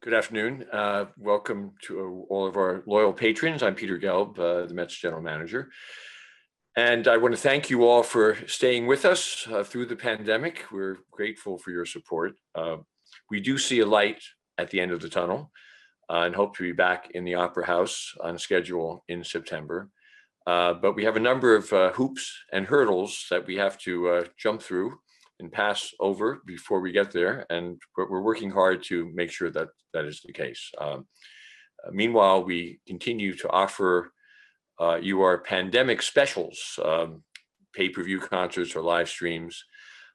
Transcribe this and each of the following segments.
Good afternoon. Welcome to all of our loyal patrons. I'm Peter Gelb, the Met's General Manager. And I want to thank you all for staying with us through the pandemic. We're grateful for your support. We do see a light at the end of the tunnel and hope to be back in the Opera House on schedule in September. But we have a number of hoops and hurdles that we have to jump through and pass over before we get there, and we're working hard to make sure that that is the case. Meanwhile, we continue to offer you our pandemic specials, pay-per-view concerts or live streams,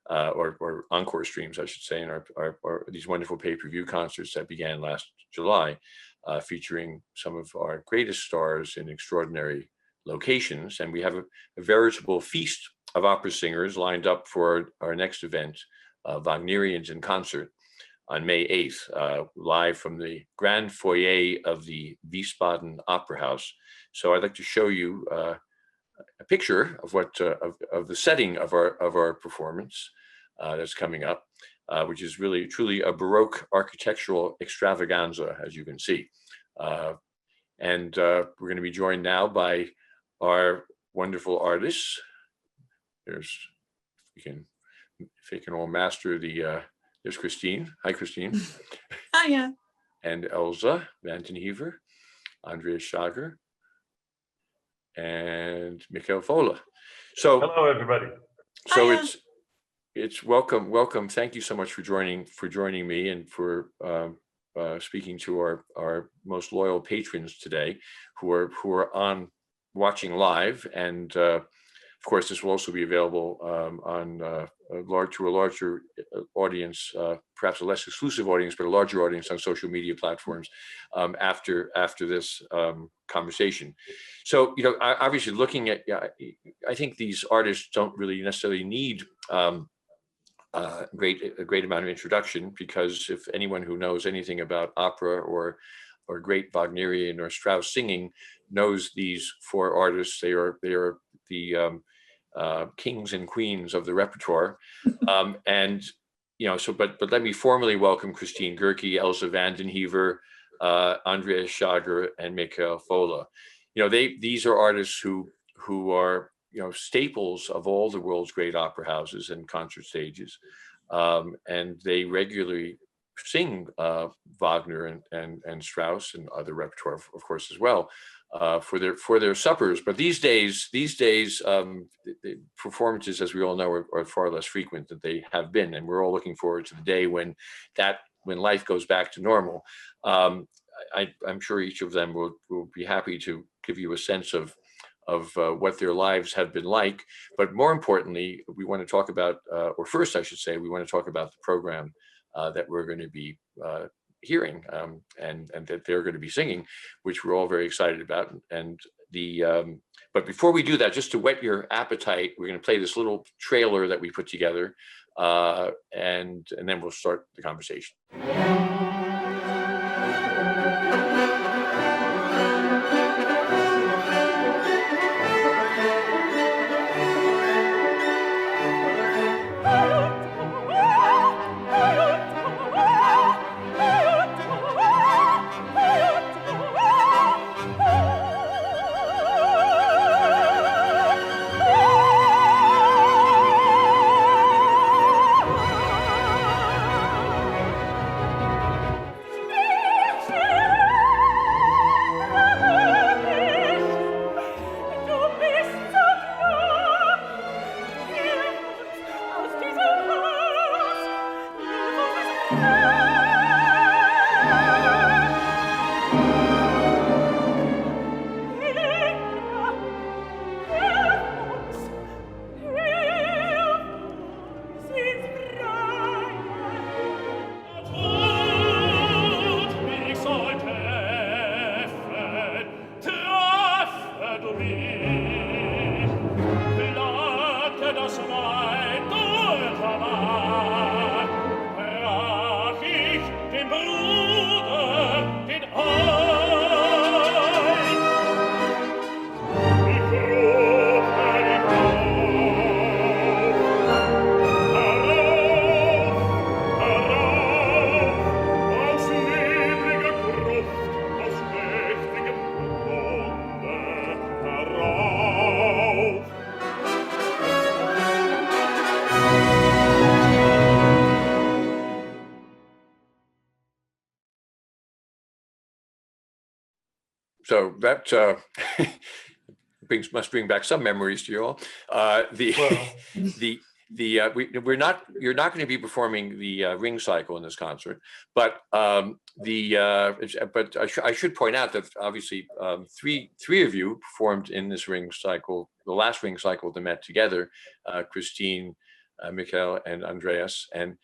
or encore streams, I should say, in our these wonderful pay-per-view concerts that began last July, featuring some of our greatest stars in extraordinary locations. And we have a veritable feast of opera singers lined up for our next event, Wagnerians in concert, on May 8th, live from the grand foyer of the Wiesbaden Opera House. So I'd like to show you a picture of what of the setting of our performance that's coming up, which is really truly a Baroque architectural extravaganza, as you can see. And we're going to be joined now by our wonderful artists. There's, if they can all master the, there's Christine. Hi, Christine. Hiya. And Elza van den Heever, Andreas Schager, and Michael Volle. So hello, everybody. So Hiya. it's welcome. Thank you so much for joining me and for speaking to our most loyal patrons today, who are on watching live. And of course, this will also be available to a larger audience, perhaps a less exclusive audience, but a larger audience on social media platforms after this conversation. So, obviously, looking at, I think these artists don't really necessarily need a great amount of introduction, because if anyone who knows anything about opera or great Wagnerian or Strauss singing knows these four artists, they are the kings and queens of the repertoire. And but let me formally welcome Christine Goerke, Elza van den Heever, Andreas Schager, and Michael Volle. These are artists who are staples of all the world's great opera houses and concert stages, and they regularly sing Wagner and Strauss and other repertoire, of course, as well, for their suppers. But these days, the performances, as we all know, are far less frequent than they have been, and we're all looking forward to the day when life goes back to normal. I'm sure each of them will be happy to give you a sense of what their lives have been like. But more importantly, we want to talk about, or first I should say, we want to talk about the program that we're going to be hearing and that they're going to be singing, which we're all very excited about. And but before we do that, just to whet your appetite, we're going to play this little trailer that we put together, and then we'll start the conversation. So that must bring back some memories to you all. You're not going to be performing the ring cycle in this concert, but I should point out that obviously three of you performed in this ring cycle, the last ring cycle they met together, Christine, Michael, and Andreas, and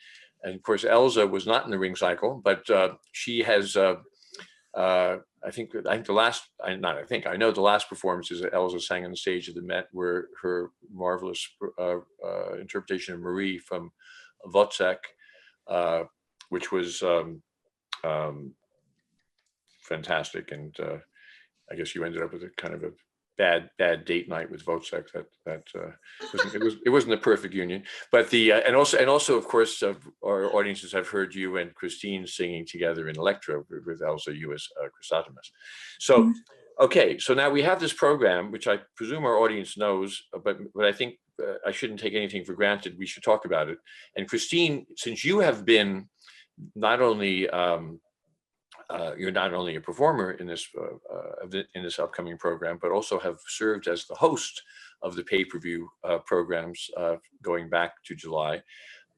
of course Elza was not in the ring cycle, but she has. I know the last performances that Elza sang on the stage at the Met were her marvelous interpretation of Marie from Wozzeck, which was fantastic. And I guess you ended up with a kind of a bad date night with Wozzeck. It wasn't a perfect union. But and also of course our audiences have heard you and Christine singing together in Electra with Elza, you as Chrysothemis. So okay, so now we have this program, which I presume our audience knows, but I think I shouldn't take anything for granted. We should talk about it. And Christine, since you have been not only you're not only a performer in this upcoming program, but also have served as the host of the pay-per-view programs going back to July.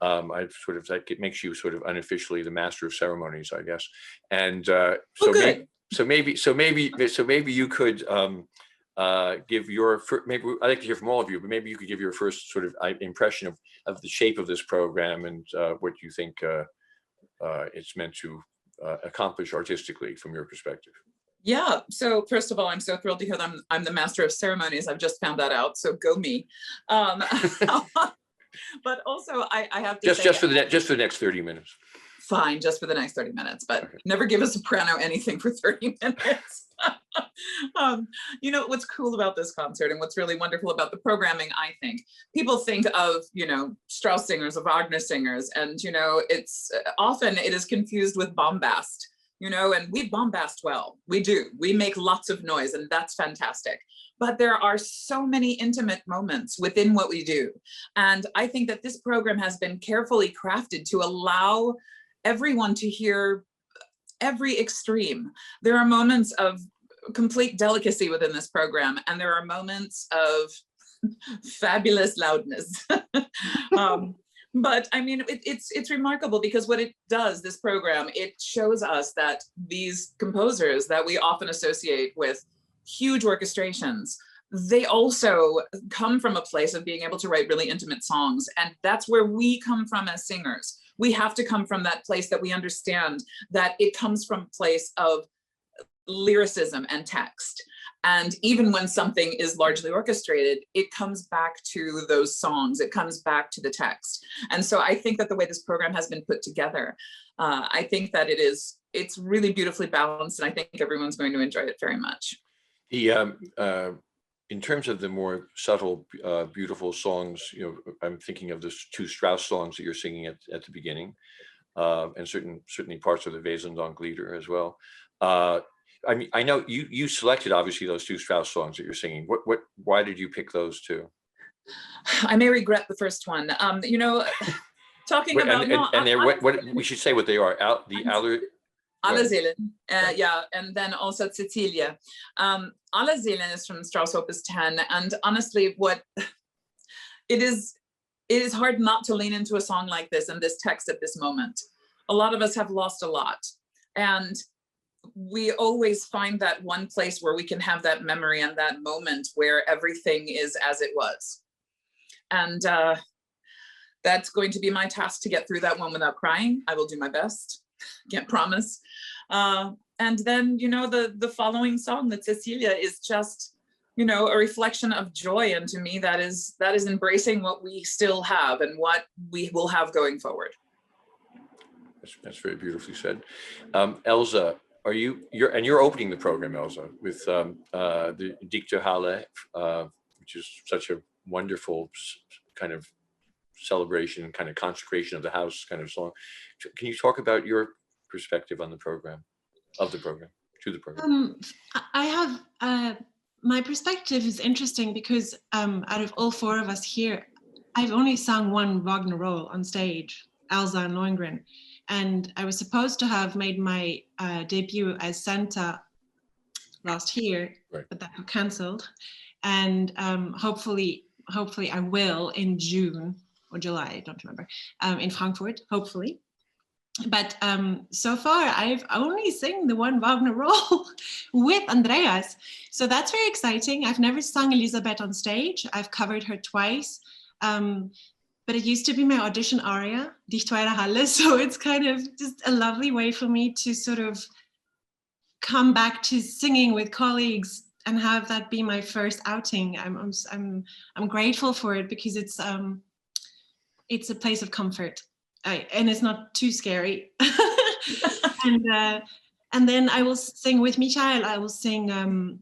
I've sort of like, it makes you sort of unofficially the master of ceremonies, I guess. And so maybe you could give your maybe I'd like to hear from all of you, but maybe you could give your first sort of impression of the shape of this program and what you think it's meant to accomplish artistically from your perspective. Yeah, so first of all, I'm so thrilled to hear that I'm the master of ceremonies. I've just found that out, so go me. But also I have to say, just for the next 30 minutes. Fine, just for the next 30 minutes, but okay. Never give a soprano anything for 30 minutes. You know, what's cool about this concert and what's really wonderful about the programming, I think, people think of, you know, Strauss singers or Wagner singers, and, you know, it's often it is confused with bombast, you know, and we bombast well. We do. We make lots of noise, and that's fantastic. But there are so many intimate moments within what we do. And I think that this program has been carefully crafted to allow everyone to hear every extreme. There are moments of complete delicacy within this program, and there are moments of fabulous loudness. But I mean, it's remarkable because what it does, this program, it shows us that these composers that we often associate with huge orchestrations, they also come from a place of being able to write really intimate songs. And that's where we come from as singers. We have to come from that place that we understand that it comes from a place of lyricism and text. And even when something is largely orchestrated, it comes back to those songs, it comes back to the text. And so I think that the way this program has been put together, I think that it's really beautifully balanced, and I think everyone's going to enjoy it very much. In terms of the more subtle, beautiful songs, you know, I'm thinking of the two Strauss songs that you're singing at the beginning, and certainly parts of the Wesendonck-Lieder as well. I mean, I know you selected obviously those two Strauss songs that you're singing. Why did you pick those two? I may regret the first one. You know, talking about we should say what they are. Alle Seelen, yeah, and then also Cecilia. Alle Seelen is from Strauss Opus 10, and honestly, it is hard not to lean into a song like this and this text at this moment. A lot of us have lost a lot, and we always find that one place where we can have that memory and that moment where everything is as it was. And that's going to be my task, to get through that one without crying. I will do my best. Can't promise. And then, you know, the following song, the Cecilia, is just, you know, a reflection of joy. And to me, that is embracing what we still have and what we will have going forward. That's very beautifully said. Elza, you're opening the program, Elza, with the Dicte Halle, which is such a wonderful kind of celebration, kind of consecration of the house kind of song. Can you talk about your perspective on the program, to the program? I have, my perspective is interesting because out of all four of us here, I've only sung one Wagner role on stage, Elza and Lohengrin. And I was supposed to have made my debut as Santa last year, Right. but that got cancelled. And hopefully I will in June or July, I don't remember, in Frankfurt, hopefully. But so far, I've only sung the one Wagner role with Andreas. So that's very exciting. I've never sung Elisabeth on stage. I've covered her twice. But it used to be my audition aria, Die Tweede Halle. So it's kind of just a lovely way for me to sort of come back to singing with colleagues and have that be my first outing. I'm grateful for it because it's a place of comfort. And it's not too scary. And then I will sing with Michael. I will sing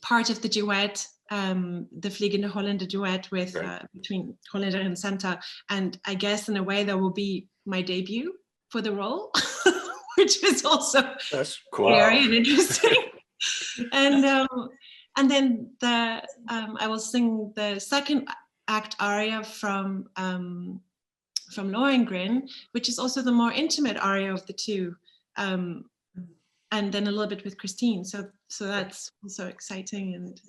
part of the duet, the Fliegende Holländer duet with between Holländer and Santa. And I guess in a way that will be my debut for the role, which is also That's cool. Scary and interesting. And then I will sing the second act aria from Lohengrin, which is also the more intimate aria of the two, and then a little bit with Christine. So that's also exciting, and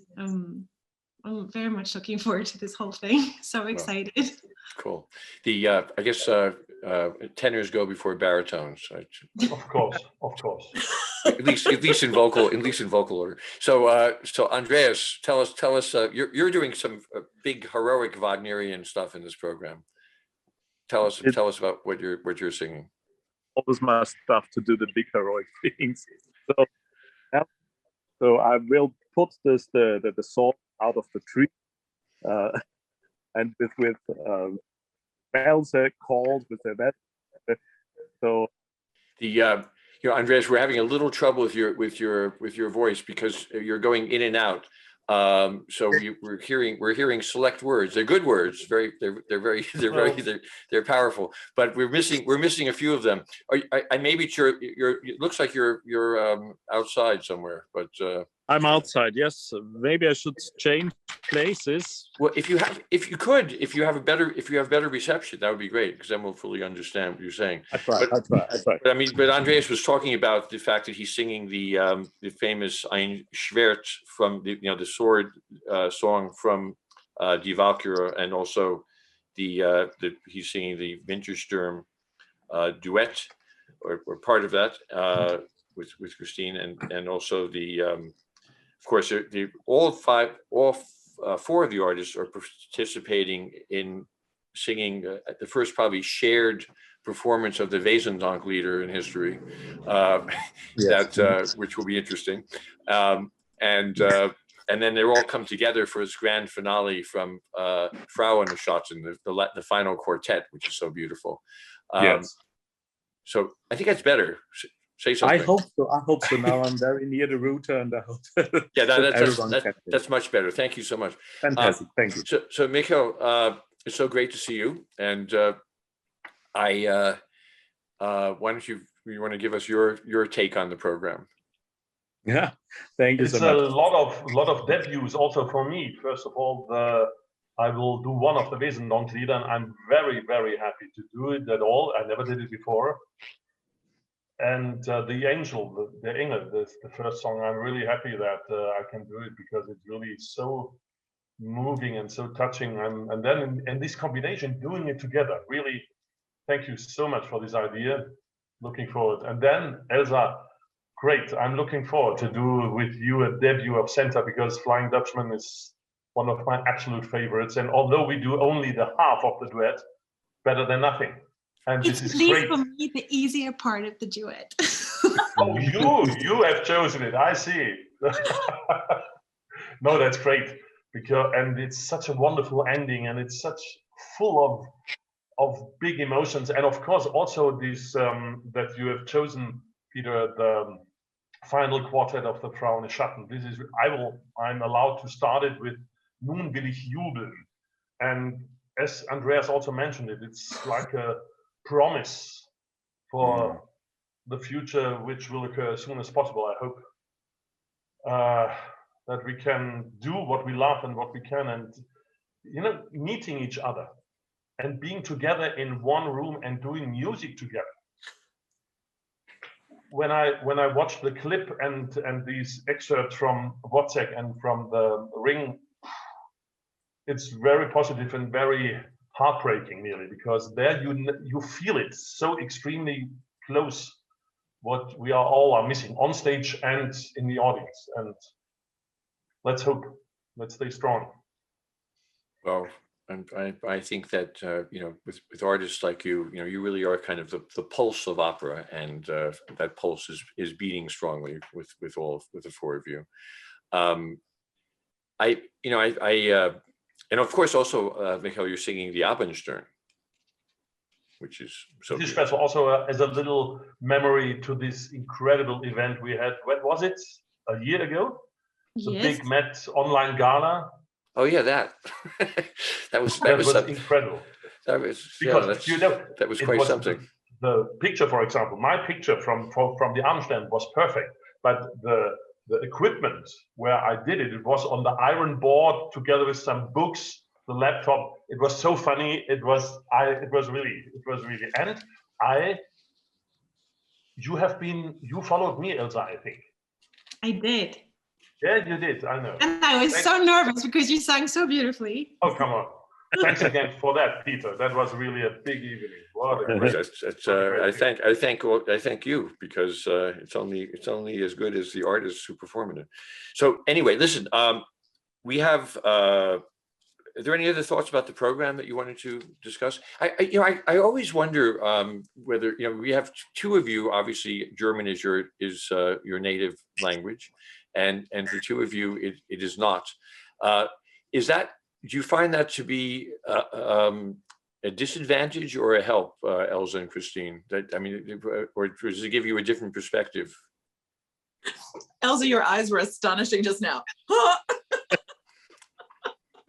I'm very much looking forward to this whole thing. So excited. Cool. The I guess tenors go before baritones. Of course. at least in vocal order. So Andreas, tell us. You're doing some big heroic Wagnerian stuff in this program. Tell us about what you're singing. Always my stuff to do the big heroic things. So I will put the salt out of the tree, and with Elza called with the vet. So Andreas, we're having a little trouble with your voice because you're going in and out. So we're hearing select words. They're good words. They're powerful. But we're missing a few of them. I maybe it looks like you're outside somewhere. But I'm outside. Yes, maybe I should change places. Well, if you have better reception, that would be great, because then we'll fully understand what you're saying. I try. But Andreas was talking about the fact that he's singing the famous Ein Schwert from the sword song from Die Walküre, and also he's singing the Wintersturm duet or part of that with Christine, and also of course all four of the artists are participating in singing the first probably shared performance of the Wesendonck leader in history, which will be interesting, and then they all come together for this grand finale from Frauenschatten, the final quartet, which is so beautiful. Yes. So I think that's better. Say something. I hope so. Now I'm very near the router, and I hope that's much better. Thank you so much. Fantastic. Thank you. So Michael, it's so great to see you. And why don't you want to give us your take on the program? Yeah, thank you so much. It's a lot of debuts also for me. First of all, I will do one of the Wesendonck Lieder, and I'm very, very happy to do it at all. I never did it before. And the Engel, the first song, I'm really happy that I can do it, because it's really so moving and so touching. And then in this combination, doing it together, really, thank you so much for this idea. Looking forward. And then Elza, great. I'm looking forward to do with you a debut of Santa, because Flying Dutchman is one of my absolute favorites. And although we do only the half of the duet, better than nothing. And this is great. For me, the easier part of the duet. Oh, you have chosen it. I see. No, that's great, and it's such a wonderful ending, and it's such full of big emotions, and of course also this that you have chosen, Peter, the final quartet of the Frauenschatten. This is I'm allowed to start it with Nun will ich jubeln, and as Andreas also mentioned it's like a promise for the future, which will occur as soon as possible. I hope that we can do what we love and what we can, and meeting each other and being together in one room and doing music together. when I watched the clip and these excerpts from Wozzeck and from the Ring, it's very positive and very heartbreaking, nearly, because there you feel it so extremely close. What we are missing on stage and in the audience, and let's hope, let's stay strong. Well, and I think that with artists like you, you really are kind of the pulse of opera, and that pulse is beating strongly with the four of you. And of course also, Michael, you're singing the Abendstern, which is so this is special. Also, as a little memory to this incredible event we had. When was it? A year ago? The Yes. big Met online gala. Oh yeah, that that was incredible. That was, because that was quite something. The picture, for example, my picture from the Abendstern was perfect, but the equipment where I did it, it was on the iron board together with some books, the laptop. It was so funny. It was really, and you followed me, Elza, I think. I did. Yeah, you did, I know. And I was so nervous because you sang so beautifully. Oh, come on. Thanks again for that, Peter. That was really a big evening. What a great, I thank you, because it's only as good as the artists who perform in it. So anyway, listen, we have. Are there any other thoughts about the program that you wanted to discuss? I always wonder whether we have two of you. Obviously, German is your native language, and for two of you, it is not. Do you find that to be a disadvantage or a help, Elza and Christine? Or does it give you a different perspective? Elza, your eyes were astonishing just now. I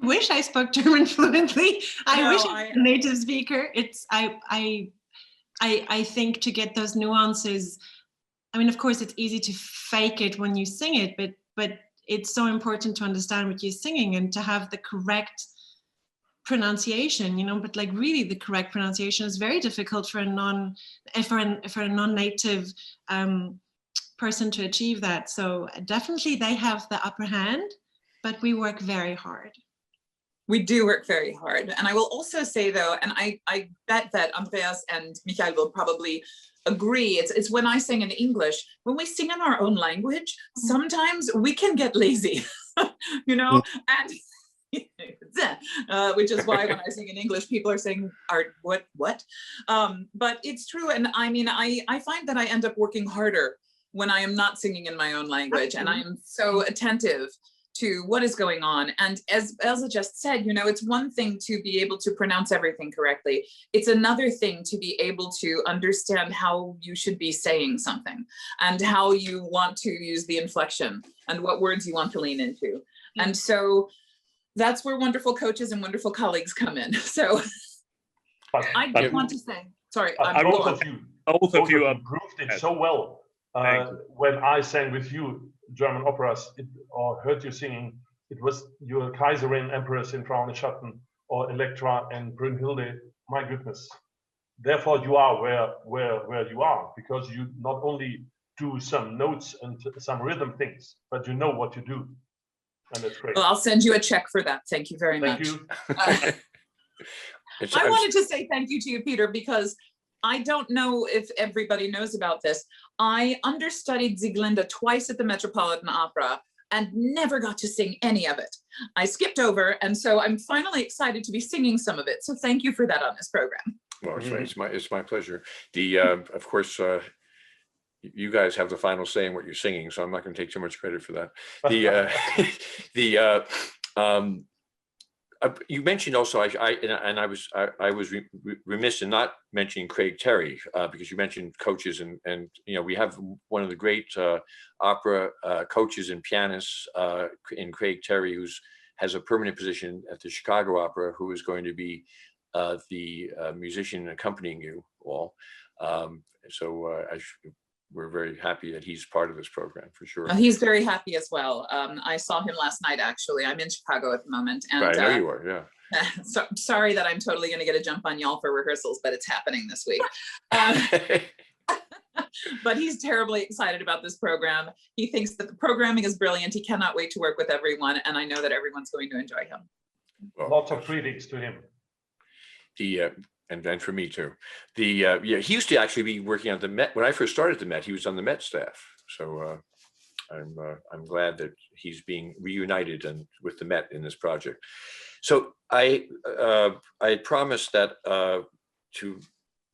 wish I spoke German fluently. I wish I was a native speaker. I think to get those nuances, I mean, of course, it's easy to fake it when you sing it, but it's so important to understand what you're singing and to have the correct pronunciation, but like really the correct pronunciation is very difficult for a non-native person to achieve that. So definitely they have the upper hand, but we work very hard. We do work very hard. And I will also say though, and I bet that Andreas and Michael will probably agree, it's when I sing in English, when we sing in our own language, sometimes we can get lazy, and which is why when I sing in English, people are saying, what? But it's true. And I mean, I find that I end up working harder when I am not singing in my own language, and I am so attentive to what is going on. And as Elza just said, it's one thing to be able to pronounce everything correctly. It's another thing to be able to understand how you should be saying something and how you want to use the inflection and what words you want to lean into. And so that's where wonderful coaches and wonderful colleagues come in. So I just want to say, sorry. Both of you proved it so well. When I sang with you German operas or heard you singing, it was your Kaiserin, Empress in Frauenschatten, or Elektra and Brünnhilde. My goodness. Therefore, you are where you are, because you not only do some notes and some rhythm things, but you know what you do. And that's great. Well, I'll send you a check for that. Thank you very much. Thank you. I wanted to say thank you to you, Peter, because I don't know if everybody knows about this. I understudied Sieglinde twice at the Metropolitan Opera and never got to sing any of it. I skipped over, and so I'm finally excited to be singing some of it. So thank you for that on this program. Well, it's my pleasure. Of course, you guys have the final say in what you're singing, so I'm not going to take too much credit for that. You mentioned also, I was remiss in not mentioning Craig Terry, because you mentioned coaches, and we have one of the great opera coaches and pianists in Craig Terry, who has a permanent position at the Chicago Opera, who is going to be the musician accompanying you all. We're very happy that he's part of this program, for sure. He's very happy as well. I saw him last night, actually. I'm in Chicago at the moment. And I know you are, yeah. So, sorry that I'm totally going to get a jump on y'all for rehearsals, but it's happening this week. But he's terribly excited about this program. He thinks that the programming is brilliant. He cannot wait to work with everyone, and I know that everyone's going to enjoy him. Well, Lots of critics to him. And for me too. Yeah, he used to actually be working on the Met when I first started the Met. He was on the Met staff, so I'm glad that he's being reunited and with the Met in this project. So I promised that to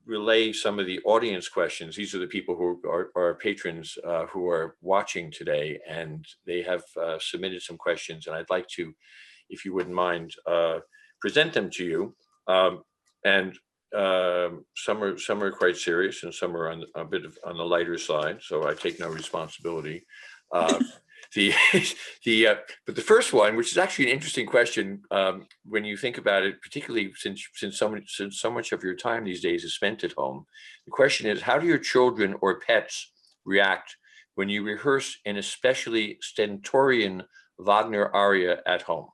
relay some of the audience questions. These are the people who are our patrons who are watching today, and they have submitted some questions, and I'd like to, if you wouldn't mind, present them to you. And some are quite serious, and some are on a bit on the lighter side. So I take no responsibility. But the first one, which is actually an interesting question, when you think about it, particularly since so much of your time these days is spent at home, the question is, how do your children or pets react when you rehearse an especially stentorian Wagner aria at home?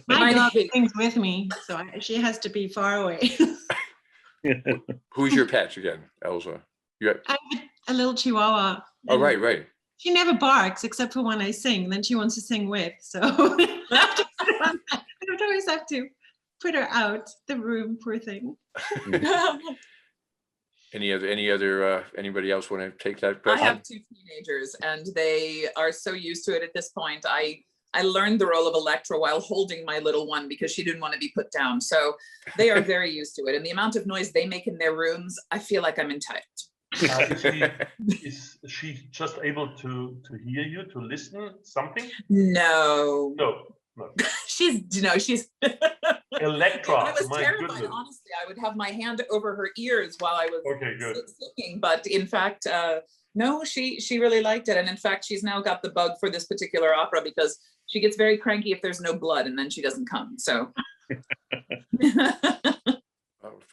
My dog sings with me, so she has to be far away. Who's your pet again, Elza? I have a little Chihuahua. Oh, right. She never barks except for when I sing, and then she wants to sing with. So I don't always have to put her out the room, poor thing. Anybody else want to take that question? I have 2 teenagers, and they are so used to it at this point. I learned the role of Electra while holding my little one because she didn't want to be put down. So they are very used to it. And the amount of noise they make in their rooms, I feel like I'm entitled. Is she just able to hear you, to listen something? No. she's Electra. I was my terrified. goodness. Honestly, I would have my hand over her ears while I was singing. But in fact, no, she really liked it. And in fact, she's now got the bug for this particular opera because she gets very cranky if there's no blood, and then she doesn't come. So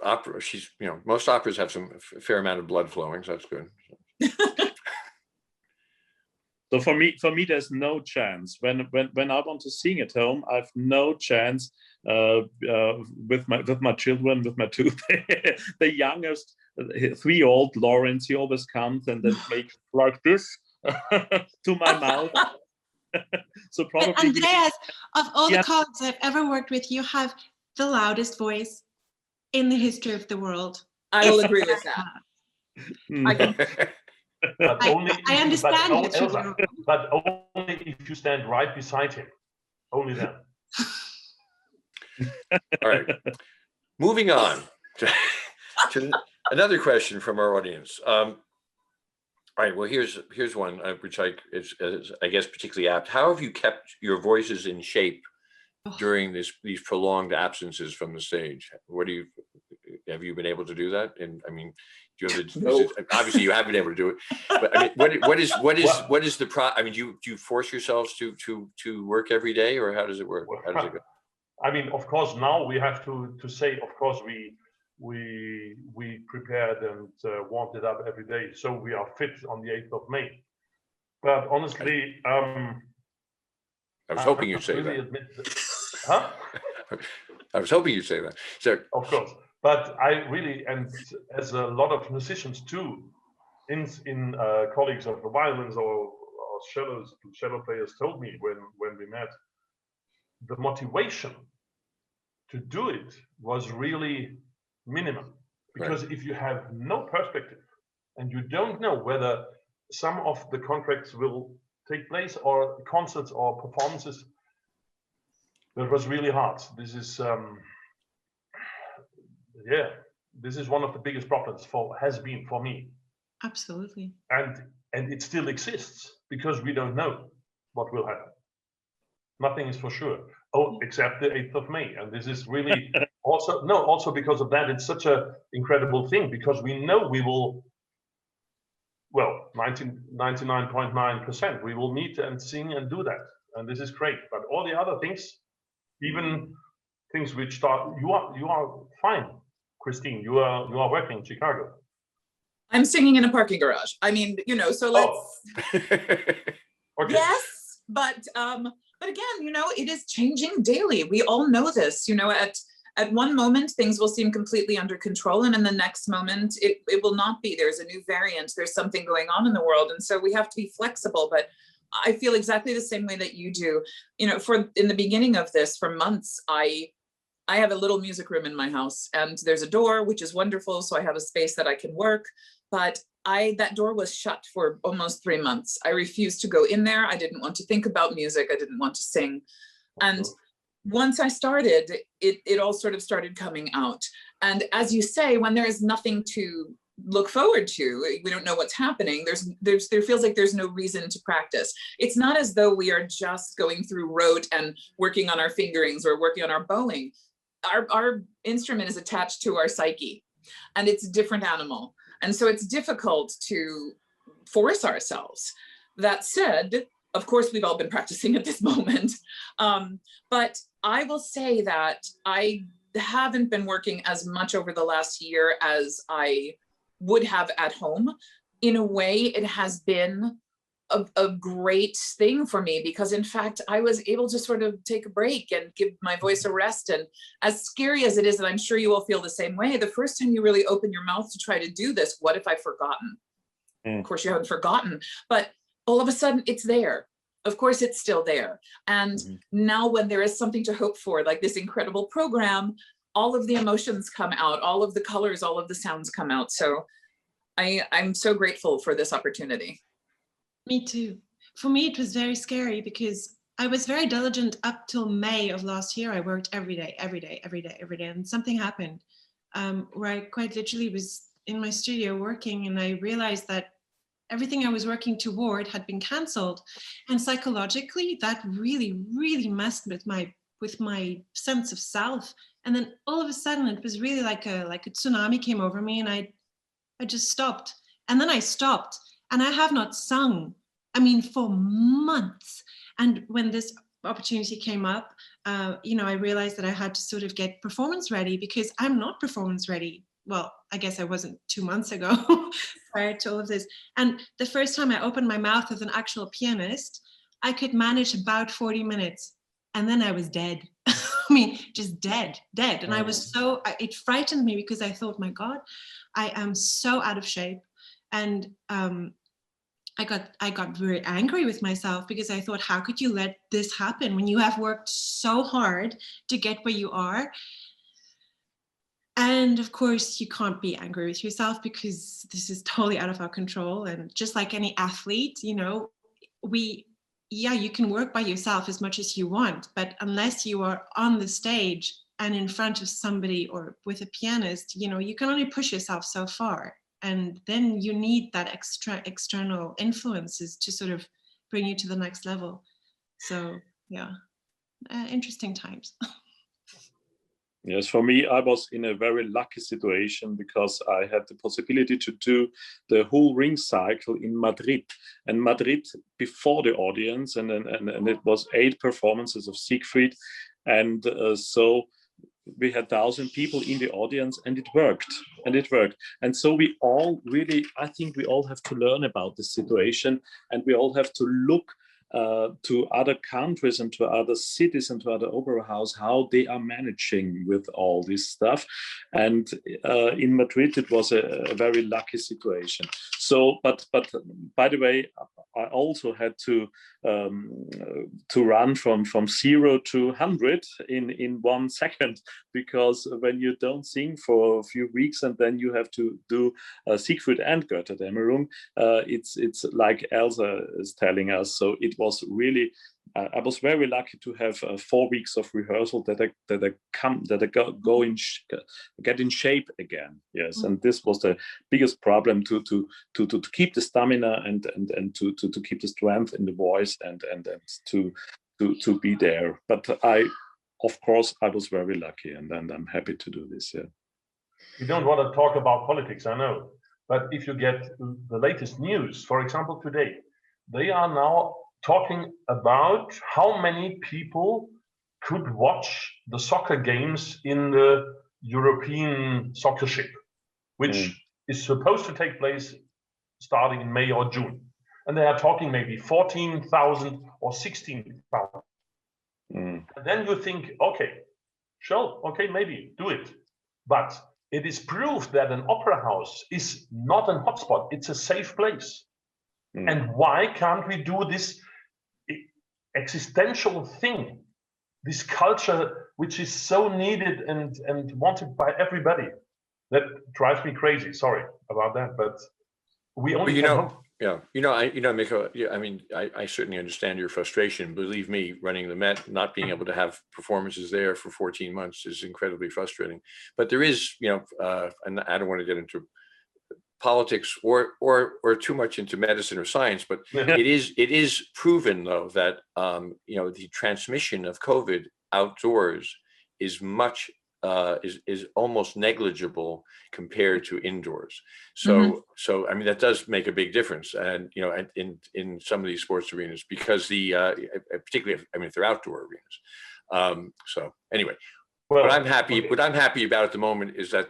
opera, most operas have a fair amount of blood flowing, so that's good. So for me, there's no chance. When I want to sing at home, I have no chance with my children, with my 2. The youngest, 3-year-old Lawrence, he always comes and then makes like this to my mouth. So probably. But Andreas, of all the colleagues I've ever worked with, you have the loudest voice in the history of the world. I will agree with that. I understand you. But only if you stand right beside him. Only then. All right. Moving on to another question from our audience. All right. Well, here's one which is I guess particularly apt. How have you kept your voices in shape during these prolonged absences from the stage? Have you been able to do that? And I mean, do you have obviously you haven't been able to do it, but I mean, what is the I mean, do you force yourselves to work every day, or how does it work? How does it go? I mean, of course, now we have to say, of course, we prepared and warmed it up every day, so we are fit on the 8th of May. But honestly, I was hoping you'd say that. Huh? I was hoping you'd say that. So, of course, but I really, and as a lot of musicians too, in colleagues of the violins or cello players told me when we met, the motivation to do it was really minimum, because if you have no perspective and you don't know whether some of the contracts will take place or concerts or performances, that was really hard. This is this is one of the biggest problems has been for me. Absolutely. And it still exists because we don't know what will happen. Nothing is for sure. Oh, except the 8th of May. And this is really also because of that, it's such an incredible thing, because we know we will, well, 99.9%, we will meet and sing and do that. And this is great. But all the other things, even things which start, you are fine, Christine. You are working in Chicago. I'm singing in a parking garage. I mean, so let's. Okay. Yes, but again, it is changing daily. We all know this. at one moment, things will seem completely under control, and in the next moment, it will not be. There's a new variant, there's something going on in the world, and so we have to be flexible. But I feel exactly the same way that you do. You know, in the beginning of this, for months, I have a little music room in my house, and there's a door, which is wonderful, so I have a space that I can work, but that door was shut for almost 3 months. I refused to go in there. I didn't want to think about music. I didn't want to sing. And once I started, it all sort of started coming out. And as you say, when there is nothing to look forward to, we don't know what's happening, there feels like there's no reason to practice. It's not as though we are just going through rote and working on our fingerings or working on our bowing. Our instrument is attached to our psyche, and it's a different animal. And so it's difficult to force ourselves. That said, of course, we've all been practicing at this moment. But I will say that I haven't been working as much over the last year as I would have at home. In a way, it has been a great thing for me, because in fact, I was able to sort of take a break and give my voice a rest. And as scary as it is, and I'm sure you will feel the same way, the first time you really open your mouth to try to do this, what if I've forgotten? Of course, you haven't forgotten, but all of a sudden it's there. Of course, it's still there. And now when there is something to hope for, like this incredible program, all of the emotions come out, all of the colors, all of the sounds come out. So I'm so grateful for this opportunity. Me too. For me, it was very scary because I was very diligent up till May of last year. I worked every day. And something happened where I quite literally was in my studio working, and I realized that everything I was working toward had been canceled. And psychologically, that really, really messed with my sense of self. And then all of a sudden, it was really like a tsunami came over me, and I just stopped. And then I stopped. And I have not sung, for months. And when this opportunity came up, I realized that I had to sort of get performance ready, because I'm not performance ready. Well, I guess I wasn't 2 months ago prior to all of this. And the first time I opened my mouth as an actual pianist, I could manage about 40 minutes. And then I was dead. Just dead. And I was it frightened me, because I thought, my God, I am so out of shape. And I got very angry with myself, because I thought, how could you let this happen when you have worked so hard to get where you are? And of course, you can't be angry with yourself, because this is totally out of our control. And just like any athlete, you can work by yourself as much as you want, but unless you are on the stage and in front of somebody or with a pianist, you can only push yourself so far. And then you need that external influences to sort of bring you to the next level. So yeah, interesting times. Yes, for me, I was in a very lucky situation, because I had the possibility to do the whole ring cycle in Madrid. And Madrid before the audience, and it was 8 performances of Siegfried. And so we had 1,000 people in the audience, and it worked. And so we all really, I think we all have to learn about the situation, and we all have to look to other countries and to other cities and to other opera houses, how they are managing with all this stuff. And in Madrid, it was a very lucky situation. So, but by the way, I also had to run from 0 to 100 in 1 second, because when you don't sing for a few weeks and then you have to do Siegfried and Götterdämmerung, it's like Elza is telling us. So it was really, I was very lucky to have 4 weeks of rehearsal that I get in shape again. Yes, and this was the biggest problem, to keep the stamina and to keep the strength in the voice and to be there. But of course, I was very lucky, and I'm happy to do this. Yeah. We don't want to talk about politics, I know, but if you get the latest news, for example, today, they are now talking about how many people could watch the soccer games in the European soccer ship, which is supposed to take place starting in May or June. And they are talking maybe 14,000 or 16,000. And then you think, okay, sure, okay, maybe do it. But it is proof that an opera house is not a hotspot. It's a safe place. And why can't we do this existential thing, this culture which is so needed and wanted by everybody? That drives me crazy. Sorry about that, but we only can hope. Yeah, Michael, yeah, I mean, I certainly understand your frustration. Believe me, running the Met, not being able to have performances there for 14 months is incredibly frustrating. But there is, and I don't want to get into politics or too much into medicine or science, but it is proven though that the transmission of COVID outdoors is much is almost negligible compared to indoors. So I mean, that does make a big difference. And, in some of these sports arenas, because particularly, I mean, if they're outdoor arenas. So anyway, what I'm happy about at the moment is that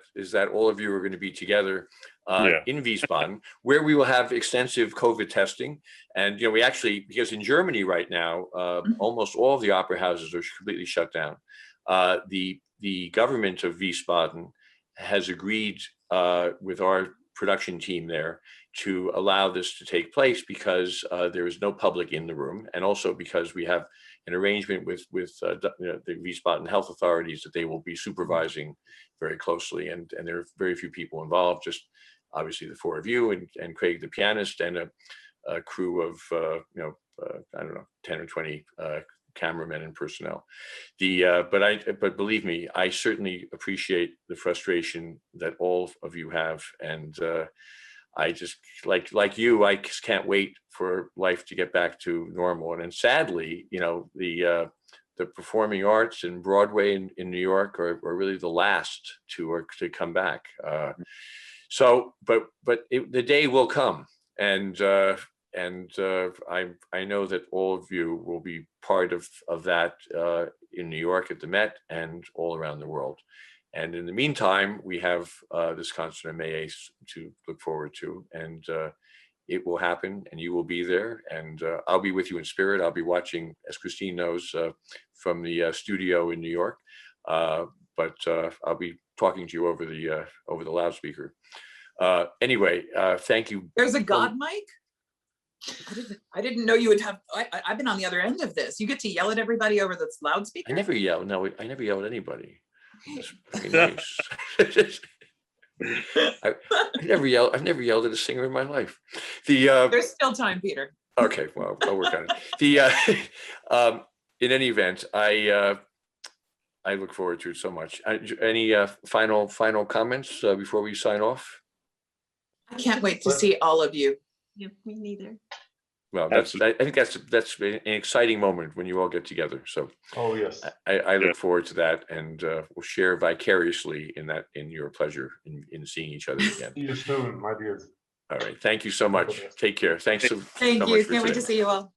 all of you are going to be together in Wiesbaden, where we will have extensive COVID testing. And, we actually, because in Germany right now, almost all of the opera houses are completely shut down. The government of Wiesbaden has agreed with our production team there to allow this to take place because there is no public in the room, and also because we have an arrangement with the Wiesbaden health authorities that they will be supervising very closely, and there are very few people involved, just obviously the four of you and Craig the pianist and a crew of I don't know, 10 or 20 cameramen and personnel. But believe me, I certainly appreciate the frustration that all of you have, and I just like you, I just can't wait for life to get back to normal. And sadly, the performing arts and Broadway in New York are really the last to come back. But the day will come, and I know that all of you will be part of that in New York at the Met and all around the world. And in the meantime, we have this concert on May 8th to look forward to, and it will happen, and you will be there, and I'll be with you in spirit. I'll be watching, as Christine knows, from the studio in New York, but I'll be talking to you over the loudspeaker. Anyway, thank you. There's a God mic? I didn't know you would have. I've been on the other end of this. You get to yell at everybody over this loudspeaker? I never yell. No, I never yell at anybody. That's very nice. I've never yelled at a singer in my life. There's still time, Peter. Okay, well, I'll work on it. In any event, I look forward to it so much. Any final comments before we sign off? I can't wait to see all of you. Yeah, me neither. Well, I think that's an exciting moment when you all get together. So, oh yes, I look forward to that, and we'll share vicariously in your pleasure in seeing each other again. See you soon, my dears. All right, thank you so much. Take care. Thanks so much. Thank you. Can't wait to see you all.